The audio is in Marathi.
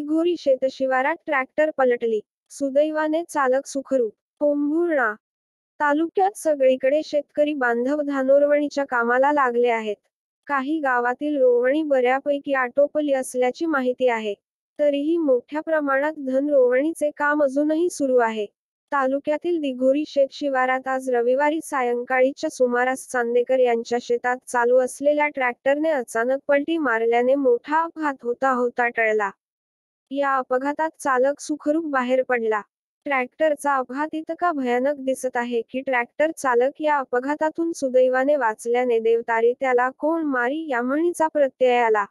दिघोरी शेतशिवारात ट्रॅक्टर पलटली. सुदैवाने चालक सुखरूप. पोंभुर्णा तालुक्यात सगळीकडे शेतकरी बांधव धानोरवणीच्या कामाला लागले आहेत. काही गावातील रोवणी बऱ्यापैकी आटोपली असल्याची माहिती आहे. तरीही मोठ्या प्रमाणात धन रोवणीचे काम अजूनही सुरू आहे. तालुक्यातील दिघोरी शेतशिवारात आज रविवारी सायंकाळी च्या सुमारास चांदेकर यांच्या शेतात चालू असलेल्या ट्रॅक्टरने अचानक पलटी मारल्याने मोठा अपघात होता होता टळला. या अपघातात चालक सुखरूप बाहेर पडला. ट्रॅक्टरचा अपघात इतका भयानक दिसत आहे की ट्रॅक्टर चालक या अपघातातून सुदैवाने वाचल्याने देवतारी त्याला कोण मारी या म्हणीचा प्रत्यय आला.